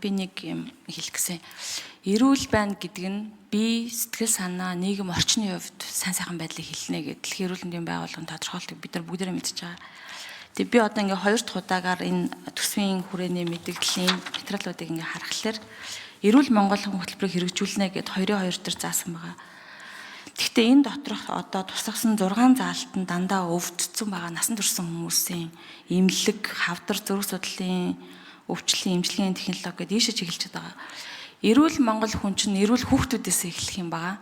би нэг юм хэлэх гэсэн. Эрүүл байна гэдэг нь би сэтгэл санаа нийгэм орчны хувьд сайн сайхан байдлыг хэлнэ гэдэг дэлхийн эрүүл мэндийн байгууллагын тодорхойлтыг бид нар бүгдээрээ мэдж байгаа. Тэгээ би одоо ингээ хоёр дахь удаагаар энэ төсвийн хүрээний мэдээллийн материалуудыг ингээ харахаар эрүүл Монголын хөтөлбөрийг хэрэгжүүлнэ гэд 2-2 дээр заасан байгаа. Гэхдээ энэ доторх одоо тусгасан 6 заалтанд дандаа өвдсөн байгаа насан турш хүмүүсийн эмнэлэг, хавдар, зүрх судлалын өвчлөлийн эмчилгээний технологи гэдээ ийшээ чиглэж байгаа. Эрүүл Монгол хүн чинь эрүүл хүүхдүүдээс эхлэх юм байгаа.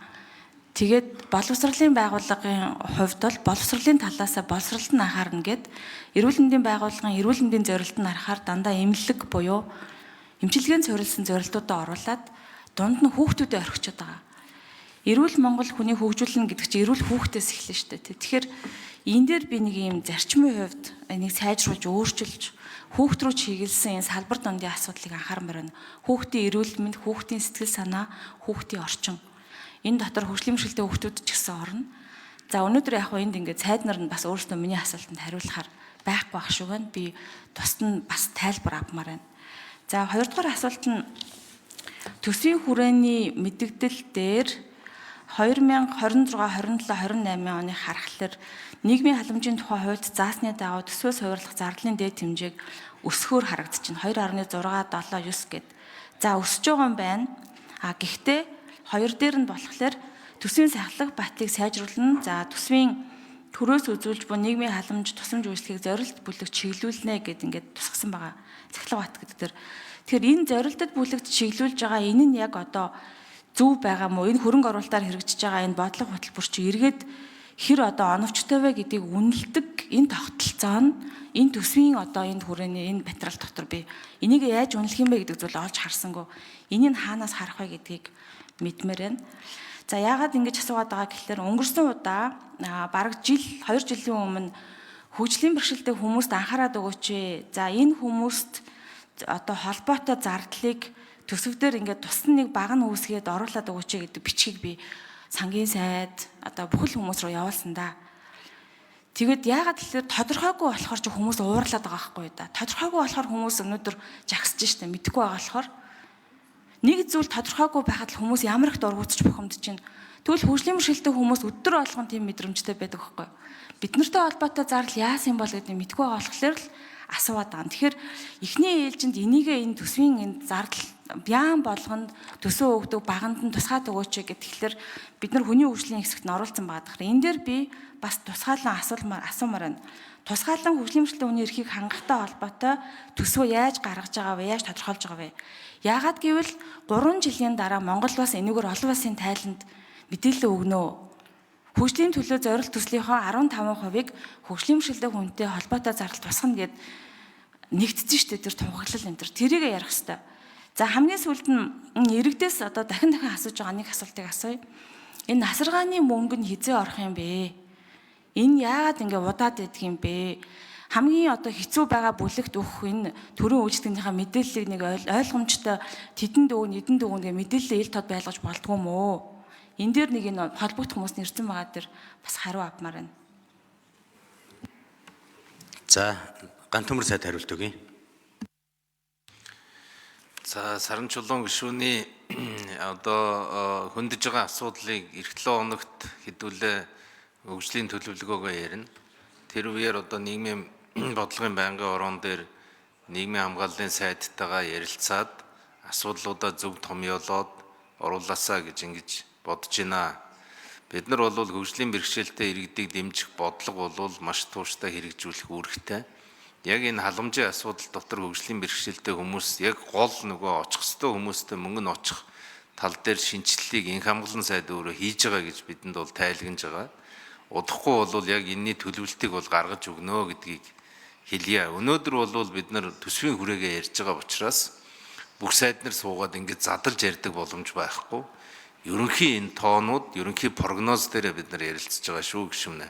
Тэгээд боловсролын байгууллагын хувьд бол боловсролын талаас боловсролд нь анхаарна гэд эрүүл мэндийн байгууллагын эрүүл мэндийн зорилтод нь харахаар дандаа эмнэлэг буюу эмчилгээнд суурилсан зорилтуудаа оруулаад дунд нь хүүхдүүдэд орхичод байгаа. Эрүүл Монгол хүний хөгжүүлнэ гэдэг чинь эрүүл хүүхдээс эхэлнэ шүү дээ. Тэгэхээр энэ дээр би нэг юм зарчмын хувьд энийг сайжруулж өөрчилж хүүхд рүү чиглэсэн энэ салбар дундын асуудлыг анхаармаар байна. Хүүхдийн эрүүл мэнд, хүүхдийн сэтгэл санаа, хүүхдийн орчин. Энэ дотор хөгжлийн бэрхшээлтэй хүүхдүүд ч гэсэн орно. За өнөөдөр яг энд ингээд сайд нар нь бас өөрсдөө миний асуултанд хариулахаар байхгүй байх шүү гэн би тусад нь бас тайлбар авмаар байна. За хоёрдугаар асуулт нь төсвийн хүрээний мэдэгдэл дээр 2026, 27, 28 оны харахаар нийгмийн халамжийн тухай хувьд заасны дагуу төсвөөс хувирлах зардлын дээд хэмжээг өсгөхөөр харагдаж байна. 2.6, 7, 9 гэд. За өсөж байгаа юм байна. Гэхдээ 2 дээр нь болохоор төсвийн сахлах батлыг сайжруулна. За төсвийн төрөөс үзүүлж буй нийгмийн халамж тусламж үйлчлэгийг зорилт бүлэг чиглүүлнэ гэд ингээд тусгасан байгаа. Сахлах бат гэдэг дээр. Тэгэхээр энэ зорилтод бүлэгт чиглүүлж байгаа энэ нь яг одоо зөв байгаа мó энэ хөрөнгө оруулалтаар хэрэгжиж байгаа энэ бодлого хөтөлбөр чи эргээд хэр одоо оновчтой вэ гэдгийг үнэлдэг энэ тогтолцоо нь энэ төсвийн одоо энэ хүрээний энэ материал дотор би энийг яаж үнэлэх юм бэ гэдэг зүйл олж харсангүй энийг хаанаас харах вэ гэдгийг мэдмээр байна. За яагаад ингэж асуугаад байгаа гэхээр өнгөрсөн удаа бараг жил 2 жилийн өмнө хөгжлийн бэрхшээлтэй хүмүүст анхаарал өгөөч. За энэ хүмүүст одоо холбоотой зардлыг төсөвдөр ингээд тусдан нэг баг нь үүсгээд оруулаад өгөөч гэдэг бичгийг би сангийн сайд одоо бүхэл хүмүүс рүү явуулсан да. Тэгэд яагаад тэгэхээр тодорхойгүй болохоор ч хүмүүс уурлаад байгаа байхгүй да. Тодорхойгүй болохоор хүмүүс өнөөдөр жагсаж штэ мэдэхгүй байгаа болохоор нэг зүйл тодорхойгүй байхад л хүмүүс ямар их дургуутж бухимдаж байна. Тэгвэл хөгжлийн бэрхшээлтэй хүмүүс өдөр болгон тийм мэдрэмжтэй байдаг байхгүй. Бид нартай холбоотой зардал яасан бол гэдэг нь мэдэхгүй байгаа болохоор л асууад байгаа. Тэгэхээр эхний ээлжинд энэ төсвийн энэ зардал бяан болгонд төсөө өгдөг баганд нь тусгаад өгөөч гэхээр бид нар хүний хөгжлийн хэсэгт нь оруулсан байгаа. Тэгэхээр энэ дээр би бас тусгаалan асуумаар байна. Тусгаалan хөгжлийн бэрхшээлтэй хүний эрхийг хангахтай холбоотой төсвөө яаж гаргаж байгаа вэ? Яаж тодорхойлж байгаа вэ? Яагаад гэвэл 3 жилийн дараа Монгол бас энэгээр олон улсын тайланд мэдээлэл өгнө. Хөгжлийн төлөө зорилт төслийнхөө 15%-ийг хөгжлийн бэрхшээлтэй хүнтэй холбоотой зардал тусгана гэд нэгдсэн шүү дээ тэр тунхаглал энэ тэрийг ярих хэрэгтэй. За хамгийн сүүлд нь иргэдээс одоо дахин асууж байгаа нэг асуултыг асууя. Энэ насаргааны мөнгө нь хизээ орох юм бэ? Энэ яагаад ингэ удаад идэх юм бэ? Хамгийн одоо хэцүү байгаа бүлэгт өгөх энэ төрийн үйлчлэгнийхээ мэдээллийг нэг ойлгомжтой тэдэнд өгнө мэдээлэл ил тод байлгаж болдгоо мó. Энэ дээр нэг энэ холбогдох хүмүүс нэрсэн байгаа дээр бас хариу авмаар байна. За ганц төмөр сайд хариулт өгье. За саран чулуун гишүүний одоо хөндөж байгаа асуудлыг эх 7 хоногт хэдүүлээ хөгжлийн төлөвлөгөөгөө ярина. Тэр үеэр одоо нийгмийн бодлогын байнгын орон дээр нийгмийн хамгааллын сайдтайгаа ярилцаад асуудлуудаа зөв томьёолоод оруулаасаа гэж ингэж бодож байна. Бид нар бол хөгжлийн бэрхшээлтэй иргэдийг дэмжих бодлого бол маш тууштай хэрэгжүүлэх үүрэгтэй. Яг энэ халамжийн асуудал дотор хөгжлийн бэрхшээлтэй хүмүүс яг гол нөгөө очих ёстой хүмүүстэй мөнгө нь очих тал дээр шинжилгээг энх хамгааллын сайд өөрөө хийж байгаа гэж бидэнд бол тайлгнаж байгаа. Удахгүй бол яг энэний төлөвлөлтийг бол гаргаж өгнө гэдгийг хэлье. Өнөөдөр бол бид нар төсвийн хүрээгээ ярьж байгаа учраас бүх сайд нар суугаад ингэж задлж ярьдаг боломж байхгүй. Ерөнхий энэ тоонууд, ерөнхий прогноз дээр бид нар ярилцж байгаа шүү гişмнэ.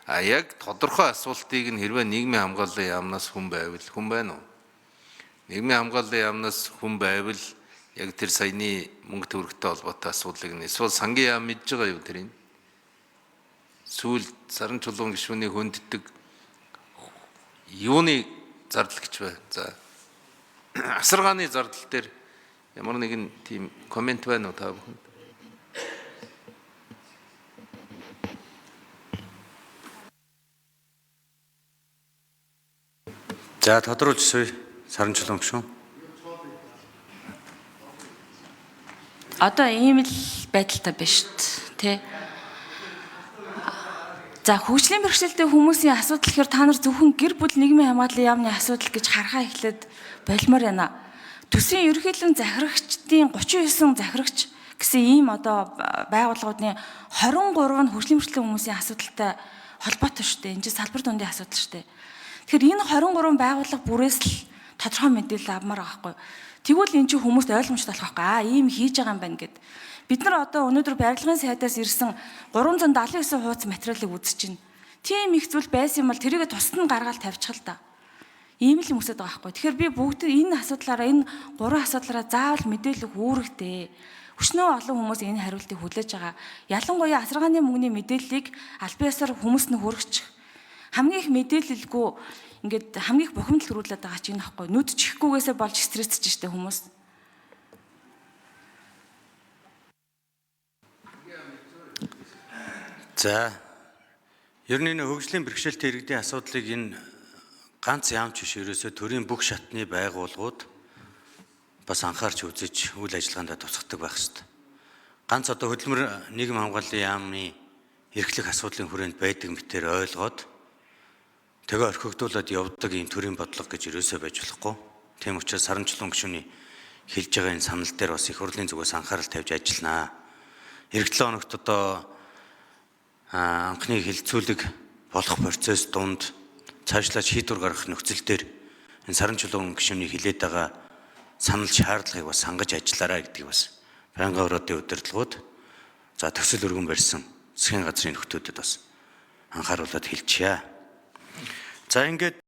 Яг тодорхой асуултыг нь хэрвээ нийгмийн хамгааллын яамнаас хүн байвал хүн байна уу? Нийгмийн хамгааллын яамнаас хүн байвал яг тэр саяны мөнгө төгрөгтэй холбоотой асуудлыг нь эсвэл сангийн яам мэдж байгаа юу тэрийг? Сүүл саран чулуун гишүүний хөнддөг юуны зардал гэж бай. За асаргааны зардал дээр Ямар нэгэн тийм коммент байна уу та бүхэнд? За тодруулжсүй Саран Чулуун гишүүн. Одоо ийм л байдалтай биш шүү дээ. За хөгжлийн бэрхшээлтэй хүмүүсийн асуудал гэхээр та нар зөвхөн гэр бүл нийгмийн хамгааллын яамны асуудал гэж харахаа эхлээд болмоор байна. Төсвийн ерөнхийлөгчийн захирагчдын 39 захирагч гэсэн ийм одоо байгууллагуудын 23 нь хөгжлийн бэрхшээлтэй хүмүүсийн асуудалтай холбоотой шүү дээ. Энэ чинь салбар дундын асуудал шүү дээ. Тэгэхээр энэ 23 байгууллага бүрээс л тодорхой мэдээлэл авмаар байгаа байхгүй. Тэгвэл эн чинь хүмүүст ойлгомжтой болох байхгүй. Ийм хийж байгаа юм байна гэд. Бид нар одоо өнөөдөр барилгын сайдаас ирсэн 379 хуудас материалыг үзэж байна. Тийм их зүйл байсан юм бол тэрийг тусад нь гаргаад тавьчих л да. Ийм л хүмүүсэд байгаа байхгүй. Тэгэхээр би бүгд энэ асуудлаараа энэ гурван асуудлаараа заавал мэдээлэл үүрэгтэй. Өчнөө олон хүмүүс энэ хариултыг хүлээж байгаа. Ялангуяа асаргааны мөнгөний мэдээллийг аль биесээр хүмүүст нь хүргэж хамгийн их мэдээлэлгүй ингээд хамгийн их бухимдал төрүүлээд байгаа чинь аахгүй. Нүд чихгүйгээсээ болж стрессж штэ хүмүүс. За ер нь энэ хөгжлийн бэрхшээлтэй иргэдийн асуудлыг энэ ганц яамч биш ерөөсөө төрийн бүх шатны байгууллагууд бас анхаарч үзэж үйл ажиллагаанд туцахдаг байх ёстой. Ганц одоо хөдөлмөр нийгэм хамгааллын яамны эрхлэх асуудлын хүрээнд байдаг мэтээр ойлгоод тэгээ орхигдуулаад явдаг ийм төрийн бодлого гэж ерөөсөө байж болохгүй. Тийм учраас Саран Чулуун гишүүний хэлж байгаа энэ санал дээр бас их хурлын зүгээс анхаарал тавьж ажилланаа. Эх 7 хоногт одоо анхны хилцүүлэг болох процесс дунд цаашлаад шийдвэр гаргах нөхцөл дээр энэ Саран Чулуун гишүүний хэлээд байгаа санал шаардлагыг бас сангаж ажиллаарай гэдгийг бас байнгын орооны удирдлагууд за төсөл өргөн барьсан засгийн газрын нөхдүүдэд бас анхааруулад хэлчихье. За ингээд